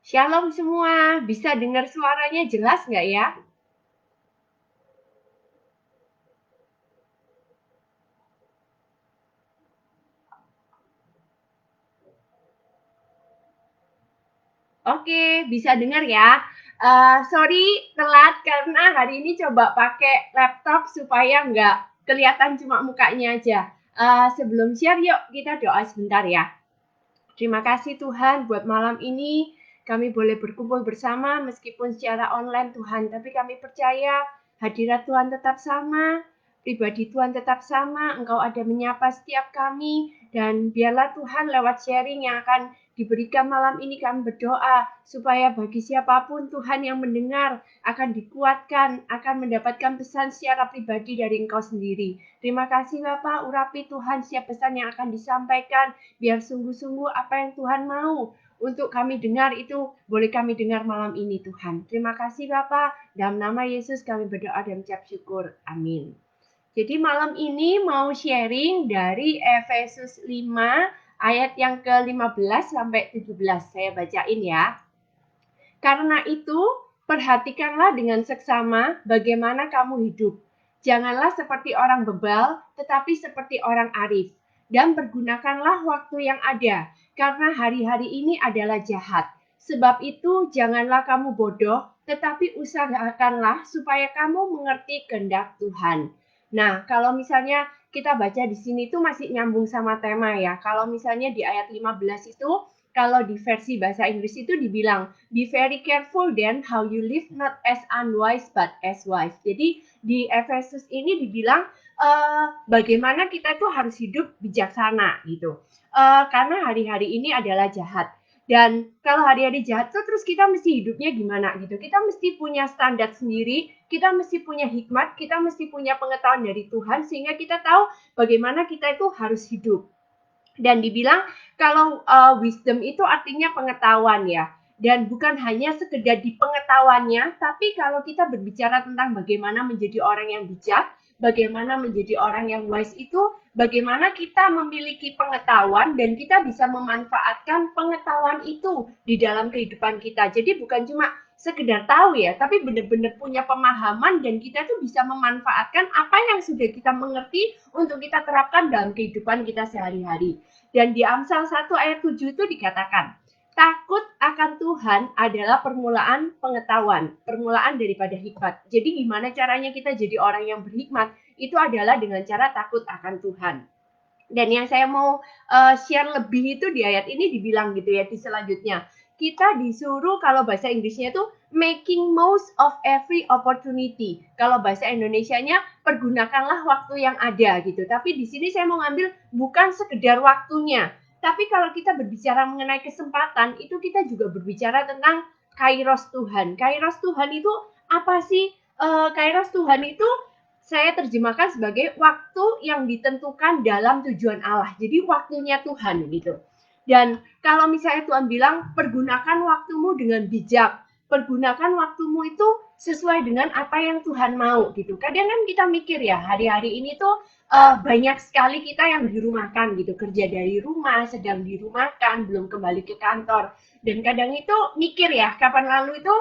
Shalom semua, bisa dengar suaranya jelas nggak ya? Oke, bisa dengar ya. Sorry telat karena hari ini coba pakai laptop supaya nggak kelihatan cuma mukanya aja. Sebelum share, yuk kita doa sebentar ya. Terima kasih Tuhan buat malam ini kami boleh berkumpul bersama meskipun secara online Tuhan, tapi kami percaya hadirat Tuhan tetap sama, pribadi Tuhan tetap sama, Engkau ada menyapa setiap kami, dan biarlah Tuhan lewat sharing yang akan diberikan malam ini kami berdoa supaya bagi siapapun Tuhan yang mendengar akan dikuatkan, akan mendapatkan pesan secara pribadi dari Engkau sendiri. Terima kasih Bapak, urapi Tuhan setiap pesan yang akan disampaikan, biar sungguh-sungguh apa yang Tuhan mau untuk kami dengar itu boleh kami dengar malam ini Tuhan. Terima kasih Bapak, dalam nama Yesus kami berdoa dan mengucap syukur. Amin. Jadi malam ini mau sharing dari Efesus 5 ayat yang ke-15 sampai 17. Saya bacain ya. Karena itu, perhatikanlah dengan seksama bagaimana kamu hidup. Janganlah seperti orang bebal, tetapi seperti orang arif. Dan pergunakanlah waktu yang ada, karena hari-hari ini adalah jahat. Sebab itu, janganlah kamu bodoh, tetapi usahakanlah supaya kamu mengerti kehendak Tuhan. Nah, kalau misalnya kita baca di sini itu masih nyambung sama tema ya. Kalau misalnya di ayat 15 itu, kalau di versi bahasa Inggris itu dibilang, be very careful then how you live, not as unwise but as wise. Jadi di Efesus ini dibilang bagaimana kita tuh harus hidup bijaksana gitu. Karena hari-hari ini adalah jahat. Dan kalau hari-hari jahat tuh terus kita mesti hidupnya gimana gitu. Kita mesti punya standar sendiri, kita mesti punya hikmat, kita mesti punya pengetahuan dari Tuhan sehingga kita tahu bagaimana kita itu harus hidup. Dan dibilang kalau wisdom itu artinya pengetahuan ya. Dan bukan hanya sekedar di pengetahuannya, tapi kalau kita berbicara tentang bagaimana menjadi orang yang bijak, bagaimana menjadi orang yang wise itu, bagaimana kita memiliki pengetahuan dan kita bisa memanfaatkan pengetahuan itu di dalam kehidupan kita. Jadi bukan cuma sekedar tahu ya, tapi benar-benar punya pemahaman dan kita tuh bisa memanfaatkan apa yang sudah kita mengerti untuk kita terapkan dalam kehidupan kita sehari-hari. Dan di Amsal 1 ayat 7 itu dikatakan, takut akan Tuhan adalah permulaan pengetahuan, permulaan daripada hikmat. Jadi gimana caranya kita jadi orang yang berhikmat? Itu adalah dengan cara takut akan Tuhan. Dan yang saya mau share lebih itu di ayat ini dibilang gitu ya, di selanjutnya. Kita disuruh kalau bahasa Inggrisnya itu making most of every opportunity. Kalau bahasa Indonesianya pergunakanlah waktu yang ada gitu. Tapi di sini saya mau ngambil bukan sekedar waktunya. Tapi kalau kita berbicara mengenai kesempatan, itu kita juga berbicara tentang kairos Tuhan. Kairos Tuhan itu apa sih? Kairos Tuhan itu saya terjemahkan sebagai waktu yang ditentukan dalam tujuan Allah. Jadi waktunya Tuhan gitu. Dan kalau misalnya Tuhan bilang pergunakan waktumu dengan bijak, pergunakan waktumu itu sesuai dengan apa yang Tuhan mau gitu. Kadang kan kita mikir ya hari-hari ini tuh banyak sekali kita yang dirumahkan gitu, kerja dari rumah, sedang dirumahkan, belum kembali ke kantor. Dan kadang itu mikir ya, kapan lalu itu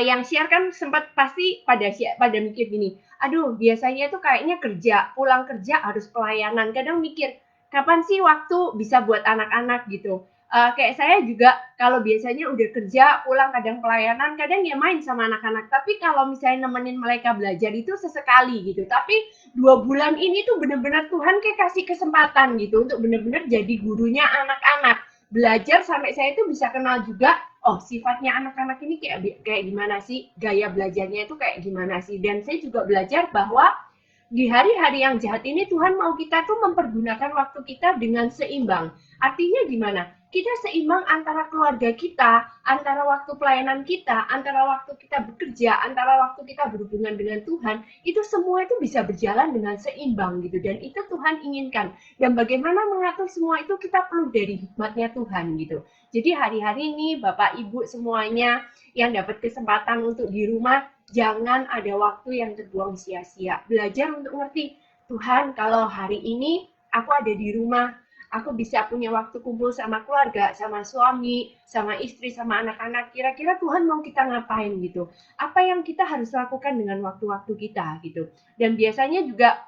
yang share kan sempat pasti pada mikir gini, aduh biasanya tuh kayaknya kerja, pulang kerja harus pelayanan. Kadang mikir, kapan sih waktu bisa buat anak-anak gitu. Kayak saya juga kalau biasanya udah kerja, pulang kadang pelayanan, kadang ya main sama anak-anak. Tapi kalau misalnya nemenin mereka belajar itu sesekali gitu. Tapi 2 bulan ini tuh bener-bener Tuhan kayak kasih kesempatan gitu untuk bener-bener jadi gurunya anak-anak. Belajar sampai saya itu bisa kenal juga oh sifatnya anak-anak ini kayak gimana sih, gaya belajarnya itu kayak gimana sih. Dan saya juga belajar bahwa di hari-hari yang jahat ini Tuhan mau kita tuh mempergunakan waktu kita dengan seimbang. Artinya gimana? Kita seimbang antara keluarga kita, antara waktu pelayanan kita, antara waktu kita bekerja, antara waktu kita berhubungan dengan Tuhan, itu semua itu bisa berjalan dengan seimbang gitu. Dan itu Tuhan inginkan. Dan bagaimana mengatur semua itu kita perlu dari hikmatnya Tuhan gitu. Jadi hari-hari ini Bapak Ibu semuanya yang dapat kesempatan untuk di rumah, jangan ada waktu yang terbuang sia-sia. Belajar untuk ngerti, Tuhan kalau hari ini aku ada di rumah, aku bisa punya waktu kumpul sama keluarga, sama suami, sama istri, sama anak-anak. Kira-kira Tuhan mau kita ngapain gitu? Apa yang kita harus lakukan dengan waktu-waktu kita gitu? Dan biasanya juga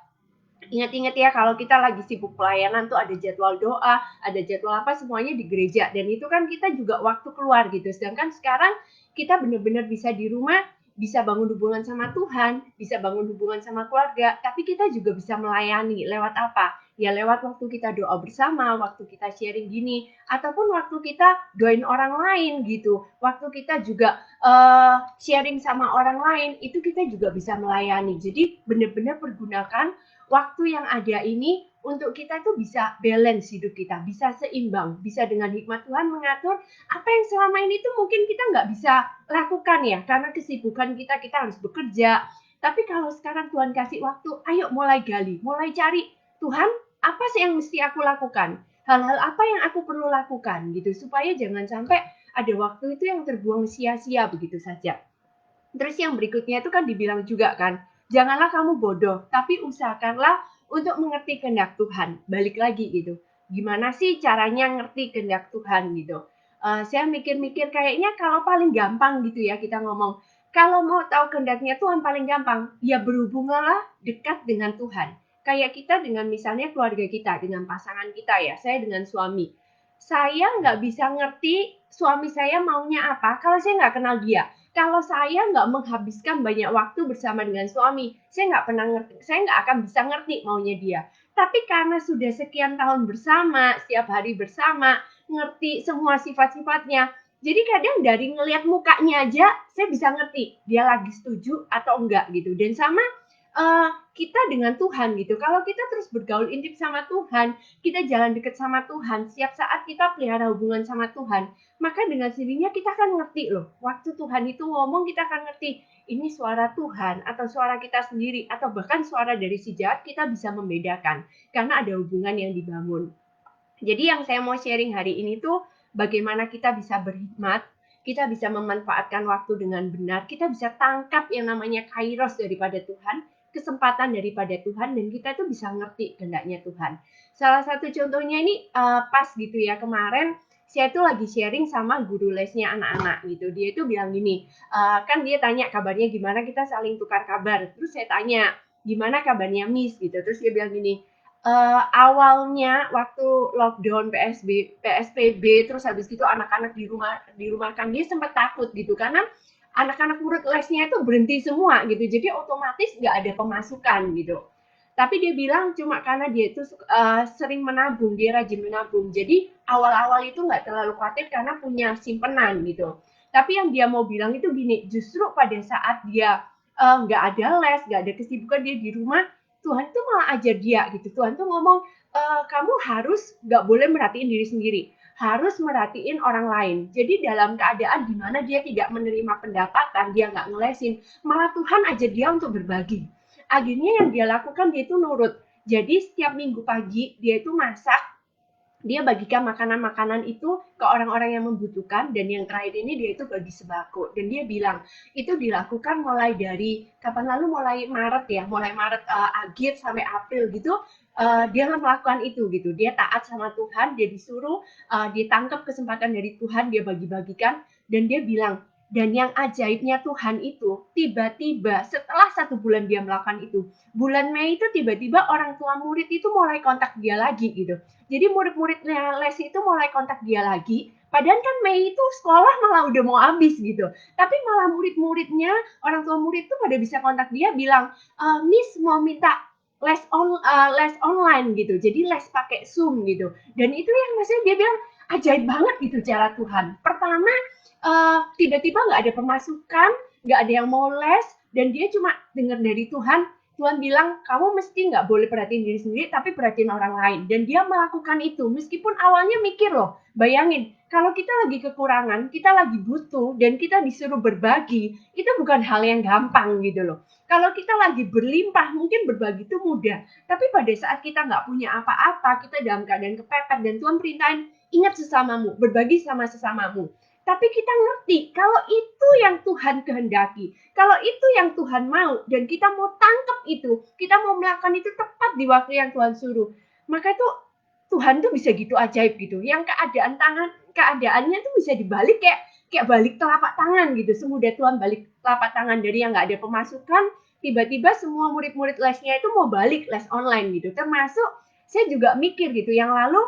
ingat-ingat ya, kalau kita lagi sibuk pelayanan tuh ada jadwal doa, ada jadwal apa semuanya di gereja, dan itu kan kita juga waktu keluar gitu. Sedangkan sekarang kita benar-benar bisa di rumah, bisa bangun hubungan sama Tuhan, bisa bangun hubungan sama keluarga, tapi kita juga bisa melayani lewat apa? Ya lewat waktu kita doa bersama, waktu kita sharing gini, ataupun waktu kita doain orang lain gitu. Waktu kita juga sharing sama orang lain, itu kita juga bisa melayani. Jadi benar-benar pergunakan waktu yang ada ini untuk kita tuh bisa balance hidup kita, bisa seimbang, bisa dengan hikmat Tuhan mengatur apa yang selama ini tuh mungkin kita nggak bisa lakukan ya, karena kesibukan kita harus bekerja. Tapi kalau sekarang Tuhan kasih waktu, ayo mulai gali, mulai cari, Tuhan, apa sih yang mesti aku lakukan? Hal-hal apa yang aku perlu lakukan gitu, supaya jangan sampai ada waktu itu yang terbuang sia-sia begitu saja. Terus yang berikutnya itu kan dibilang juga kan, janganlah kamu bodoh, tapi usahakanlah untuk mengerti kehendak Tuhan. Balik lagi gitu. Gimana sih caranya ngerti kehendak Tuhan gitu. Saya mikir-mikir kayaknya kalau paling gampang gitu ya kita ngomong, kalau mau tahu kehendaknya Tuhan paling gampang, ya berhubunganlah dekat dengan Tuhan. Kayak kita dengan misalnya keluarga kita, dengan pasangan kita ya, saya dengan suami. Saya nggak bisa ngerti suami saya maunya apa kalau saya nggak kenal dia. Kalau saya nggak menghabiskan banyak waktu bersama dengan suami, saya nggak pernah ngerti, saya nggak akan bisa ngerti maunya dia. Tapi karena sudah sekian tahun bersama, setiap hari bersama, ngerti semua sifat-sifatnya, jadi kadang dari ngelihat mukanya aja, saya bisa ngerti dia lagi setuju atau enggak gitu. Dan sama kita dengan Tuhan gitu. Kalau kita terus bergaul intim sama Tuhan, kita jalan dekat sama Tuhan, setiap saat kita pelihara hubungan sama Tuhan, maka dengan sendirinya kita akan ngerti loh. Waktu Tuhan itu ngomong, kita akan ngerti ini suara Tuhan atau suara kita sendiri atau bahkan suara dari si jahat, kita bisa membedakan karena ada hubungan yang dibangun. Jadi yang saya mau sharing hari ini tuh bagaimana kita bisa berhikmat, kita bisa memanfaatkan waktu dengan benar, kita bisa tangkap yang namanya kairos daripada Tuhan, kesempatan daripada Tuhan, dan kita tuh bisa ngerti kehendaknya Tuhan. Salah satu contohnya ini pas gitu ya, kemarin saya tuh lagi sharing sama guru lesnya anak-anak gitu. Dia itu bilang gini, kan dia tanya kabarnya gimana, kita saling tukar kabar. Terus saya tanya, gimana kabarnya Miss gitu. Terus dia bilang gini, awalnya waktu lockdown PSBB, terus habis gitu anak-anak di rumah kan dia sempat takut gitu karena anak-anak murid lesnya itu berhenti semua gitu, jadi otomatis nggak ada pemasukan gitu. Tapi dia bilang cuma karena dia itu sering menabung, dia rajin menabung. Jadi awal-awal itu nggak terlalu khawatir karena punya simpenan gitu. Tapi yang dia mau bilang itu gini, justru pada saat dia nggak ada les, nggak ada kesibukan dia di rumah, Tuhan tuh malah ajar dia gitu. Tuhan tuh ngomong, kamu harus nggak boleh merhatiin diri sendiri, harus merhatiin orang lain. Jadi dalam keadaan di mana dia tidak menerima pendapatan, dia nggak ngelesin, malah Tuhan ajar dia untuk berbagi. Akhirnya yang dia lakukan, dia itu nurut. Jadi setiap minggu pagi dia itu masak, dia bagikan makanan-makanan itu ke orang-orang yang membutuhkan, dan yang terakhir ini dia itu bagi sembako. Dan dia bilang itu dilakukan mulai dari kapan lalu, mulai Maret ya, mulai Maret akhir sampai April gitu. Dia melakukan itu gitu, dia taat sama Tuhan, dia disuruh, dia tangkap kesempatan dari Tuhan, dia bagi-bagikan, dan dia bilang, dan yang ajaibnya Tuhan itu tiba-tiba setelah 1 bulan dia melakukan itu, bulan Mei itu tiba-tiba orang tua murid itu mulai kontak dia lagi gitu. Jadi murid-muridnya les itu mulai kontak dia lagi. Padahal kan Mei itu sekolah malah udah mau habis gitu. Tapi malah murid-muridnya, orang tua murid tuh pada bisa kontak dia bilang, Miss mau minta les online gitu. Jadi les pakai Zoom gitu. Dan itu yang maksudnya dia bilang ajaib banget gitu cara Tuhan. Pertama, tiba-tiba nggak ada pemasukan, nggak ada yang mau les, dan dia cuma dengar dari Tuhan, Tuhan bilang, kamu mesti nggak boleh perhatiin diri sendiri, tapi perhatiin orang lain. Dan dia melakukan itu, meskipun awalnya mikir loh, bayangin, kalau kita lagi kekurangan, kita lagi butuh, dan kita disuruh berbagi, itu bukan hal yang gampang gitu loh. Kalau kita lagi berlimpah, mungkin berbagi itu mudah. Tapi pada saat kita nggak punya apa-apa, kita dalam keadaan kepepet, dan Tuhan perintahin, ingat sesamamu, berbagi sama sesamamu. Tapi kita ngerti kalau itu yang Tuhan kehendaki, kalau itu yang Tuhan mau, dan kita mau tangkap itu, kita mau melakukan itu tepat di waktu yang Tuhan suruh, maka itu Tuhan tuh bisa gitu ajaib gitu. Yang keadaannya tuh bisa dibalik kayak balik telapak tangan gitu. Semudah Tuhan balik telapak tangan dari yang nggak ada pemasukan, tiba-tiba semua murid-murid lesnya itu mau balik les online gitu. Termasuk saya juga mikir gitu, yang lalu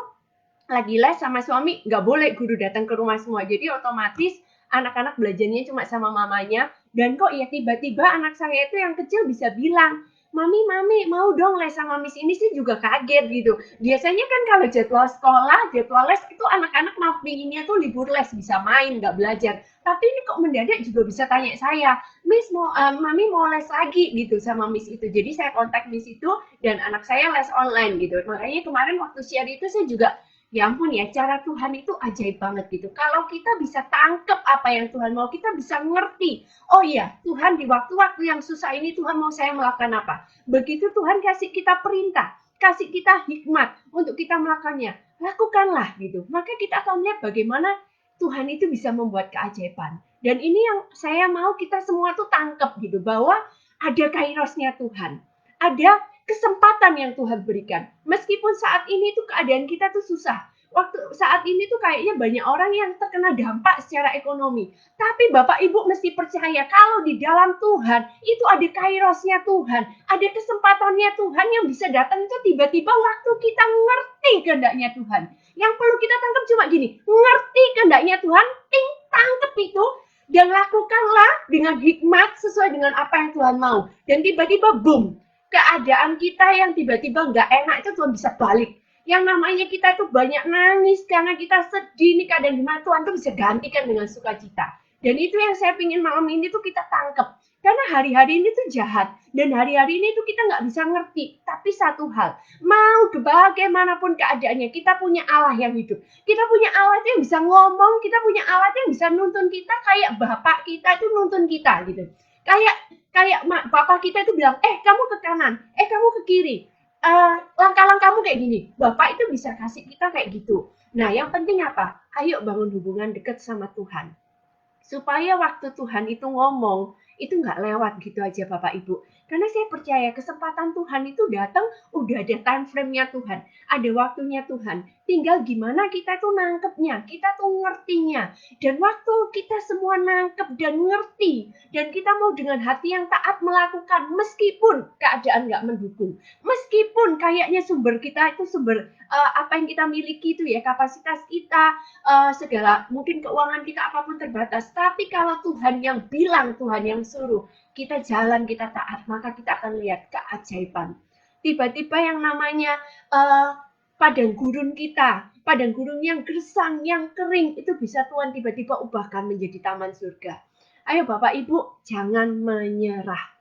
lagi les sama suami, nggak boleh guru datang ke rumah semua. Jadi otomatis anak-anak belajarnya cuma sama mamanya. Dan kok ya tiba-tiba anak saya itu yang kecil bisa bilang, Mami, mau dong les sama Miss ini, sih juga kaget gitu. Biasanya kan kalau jadwal sekolah, jadwal les itu anak-anak mau pinginnya tuh libur les, bisa main, nggak belajar. Tapi ini kok mendadak juga bisa tanya saya, Miss Mami mau les lagi gitu sama Miss itu. Jadi saya kontak Miss itu dan anak saya les online gitu. Makanya kemarin waktu share itu saya juga, ya ampun ya, cara Tuhan itu ajaib banget gitu. Kalau kita bisa tangkep apa yang Tuhan mau, kita bisa ngerti. Oh iya, Tuhan di waktu-waktu yang susah ini Tuhan mau saya melakukan apa. Begitu Tuhan kasih kita perintah, kasih kita hikmat untuk kita melakukannya, lakukanlah gitu. Maka kita akan lihat bagaimana Tuhan itu bisa membuat keajaiban. Dan ini yang saya mau kita semua tuh tangkep gitu, bahwa ada kairosnya Tuhan. Ada kesempatan yang Tuhan berikan. Meskipun saat ini tuh keadaan kita tuh susah. Waktu saat ini tuh kayaknya banyak orang yang terkena dampak secara ekonomi. Tapi Bapak Ibu mesti percaya kalau di dalam Tuhan itu ada kairosnya Tuhan. Ada kesempatannya Tuhan yang bisa datang itu tiba-tiba waktu kita ngerti kehendaknya Tuhan. Yang perlu kita tangkap cuma gini, ngerti kehendaknya Tuhan, tangkap itu, dan lakukanlah dengan hikmat sesuai dengan apa yang Tuhan mau. Dan tiba-tiba boom, keadaan kita yang tiba-tiba nggak enak itu Tuhan bisa balik. Yang namanya kita itu banyak nangis karena kita sedih nih keadaan gimana, Tuhan tuh bisa gantikan dengan sukacita. Dan itu yang saya pingin malam ini tuh kita tangkap. Karena hari-hari ini tuh jahat. Dan hari-hari ini tuh kita nggak bisa ngerti. Tapi satu hal, mau bagaimanapun keadaannya, kita punya Allah yang hidup. Kita punya Allah yang bisa ngomong, kita punya Allah yang bisa nuntun kita kayak Bapak kita itu nuntun kita gitu. Kayak Bapak kita itu bilang, kamu ke kanan, kamu ke kiri. Langkah-langkahmu kayak gini. Bapak itu bisa kasih kita kayak gitu. Nah, yang penting apa? Ayo bangun hubungan dekat sama Tuhan. Supaya waktu Tuhan itu ngomong, itu nggak lewat gitu aja Bapak Ibu. Karena saya percaya kesempatan Tuhan itu datang, udah ada time frame-nya Tuhan. Ada waktunya Tuhan. Tinggal gimana kita tuh nangkepnya, kita tuh ngertinya. Dan waktu kita semua nangkep dan ngerti, dan kita mau dengan hati yang taat melakukan, meskipun keadaan nggak mendukung. Meskipun kayaknya sumber kita itu apa yang kita miliki itu ya, kapasitas kita, segala mungkin keuangan kita apapun terbatas, tapi kalau Tuhan yang bilang, Tuhan yang suruh kita jalan, kita taat, maka kita akan lihat keajaiban. Tiba-tiba yang namanya padang gurun kita, padang gurun yang gersang, yang kering, itu bisa Tuhan tiba-tiba ubahkan menjadi taman surga. Ayo Bapak Ibu, jangan menyerah.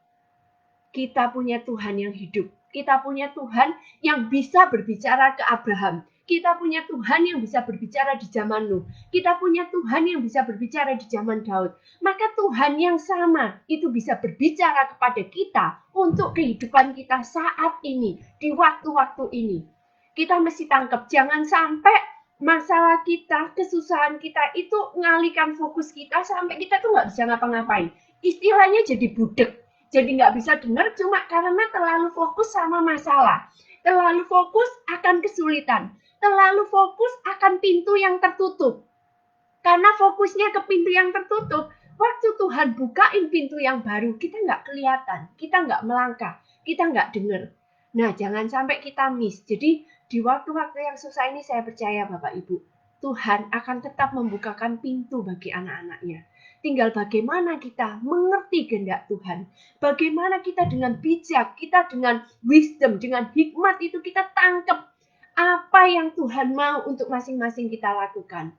Kita punya Tuhan yang hidup. Kita punya Tuhan yang bisa berbicara ke Abraham. Kita punya Tuhan yang bisa berbicara di zaman Nuh. Kita punya Tuhan yang bisa berbicara di zaman Daud. Maka Tuhan yang sama itu bisa berbicara kepada kita untuk kehidupan kita saat ini, di waktu-waktu ini. Kita mesti tangkap, jangan sampai masalah kita, kesusahan kita itu ngalihkan fokus kita sampai kita tuh nggak bisa ngapa-ngapain. Istilahnya jadi budek. Jadi nggak bisa dengar cuma karena terlalu fokus sama masalah. Terlalu fokus akan kesulitan. Terlalu fokus akan pintu yang tertutup. Karena fokusnya ke pintu yang tertutup, waktu Tuhan bukain pintu yang baru, kita nggak kelihatan, kita nggak melangkah, kita nggak dengar. Nah, jangan sampai kita miss. Jadi, di waktu-waktu yang susah ini saya percaya Bapak Ibu, Tuhan akan tetap membukakan pintu bagi anak-anaknya. Tinggal bagaimana kita mengerti kehendak Tuhan. Bagaimana kita dengan bijak, kita dengan wisdom, dengan hikmat itu kita tangkap apa yang Tuhan mau untuk masing-masing kita lakukan.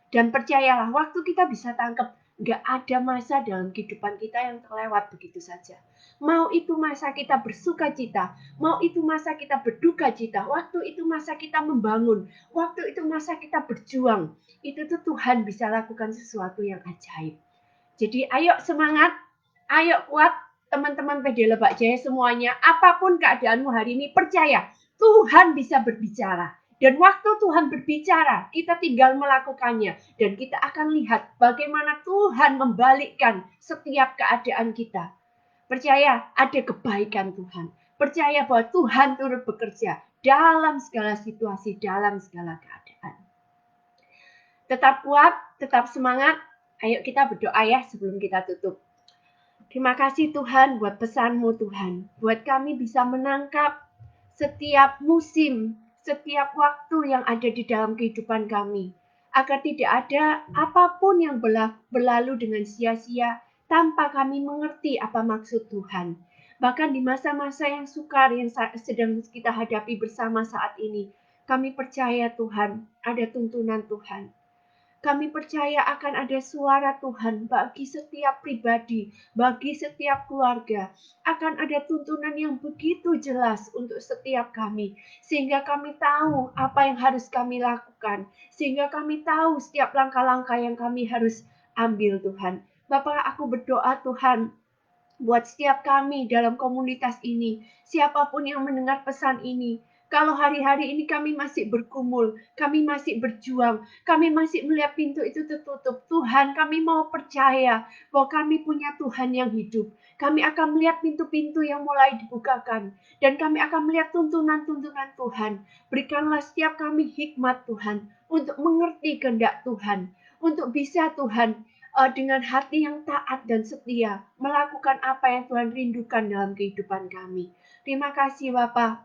Dan percayalah, waktu kita bisa tangkap, nggak ada masa dalam kehidupan kita yang terlewat begitu saja. Mau itu masa kita bersuka cita, mau itu masa kita berduka cita, waktu itu masa kita membangun, waktu itu masa kita berjuang, itu tuh Tuhan bisa lakukan sesuatu yang ajaib. Jadi ayo semangat, ayo kuat teman-teman PD Lebak Jaya semuanya, apapun keadaanmu hari ini, percaya Tuhan bisa berbicara. Dan waktu Tuhan berbicara, kita tinggal melakukannya. Dan kita akan lihat bagaimana Tuhan membalikkan setiap keadaan kita. Percaya ada kebaikan Tuhan. Percaya bahwa Tuhan turut bekerja. dalam segala situasi, dalam segala keadaan. Tetap kuat, tetap semangat. Ayo kita berdoa ya sebelum kita tutup. Terima kasih Tuhan buat pesan-Mu Tuhan. Buat kami bisa menangkap setiap musim, setiap waktu yang ada di dalam kehidupan kami. Agar tidak ada apapun yang berlalu dengan sia-sia tanpa kami mengerti apa maksud Tuhan. Bahkan di masa-masa yang sukar yang sedang kita hadapi bersama saat ini, kami percaya Tuhan, ada tuntunan Tuhan. Kami percaya akan ada suara Tuhan bagi setiap pribadi, bagi setiap keluarga. Akan ada tuntunan yang begitu jelas untuk setiap kami. Sehingga kami tahu apa yang harus kami lakukan. Sehingga kami tahu setiap langkah-langkah yang kami harus ambil Tuhan. Bapak, aku berdoa Tuhan, buat setiap kami dalam komunitas ini, siapapun yang mendengar pesan ini, kalau hari-hari ini kami masih bergumul, kami masih berjuang, kami masih melihat pintu itu tertutup, Tuhan kami mau percaya bahwa kami punya Tuhan yang hidup. Kami akan melihat pintu-pintu yang mulai dibukakan, dan kami akan melihat tuntunan-tuntunan Tuhan. Berikanlah setiap kami hikmat Tuhan, untuk mengerti kehendak Tuhan, untuk bisa Tuhan dengan hati yang taat dan setia, melakukan apa yang Tuhan rindukan dalam kehidupan kami. Terima kasih Bapa,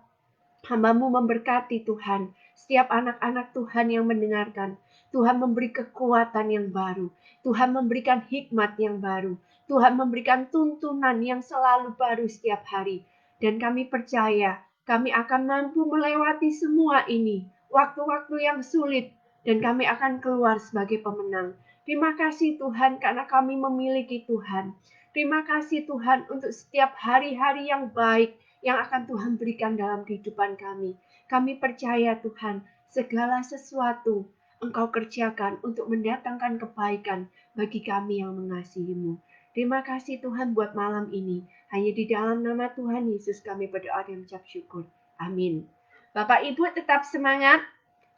hamba-Mu memberkati Tuhan, setiap anak-anak Tuhan yang mendengarkan. Tuhan memberi kekuatan yang baru, Tuhan memberikan hikmat yang baru, Tuhan memberikan tuntunan yang selalu baru setiap hari. Dan kami percaya, kami akan mampu melewati semua ini, waktu-waktu yang sulit, dan kami akan keluar sebagai pemenang. Terima kasih Tuhan karena kami memiliki Tuhan. Terima kasih Tuhan untuk setiap hari-hari yang baik yang akan Tuhan berikan dalam kehidupan kami. Kami percaya Tuhan, segala sesuatu Engkau kerjakan untuk mendatangkan kebaikan bagi kami yang mengasihi-Mu. Terima kasih Tuhan buat malam ini. Hanya di dalam nama Tuhan Yesus kami berdoa dan mengucap syukur. Amin. Bapak Ibu tetap semangat.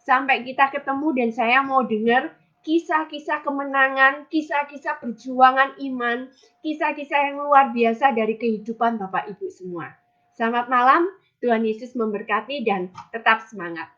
Sampai kita ketemu dan saya mau dengar kisah-kisah kemenangan, kisah-kisah perjuangan iman, kisah-kisah yang luar biasa dari kehidupan Bapak Ibu semua. Selamat malam, Tuhan Yesus memberkati dan tetap semangat.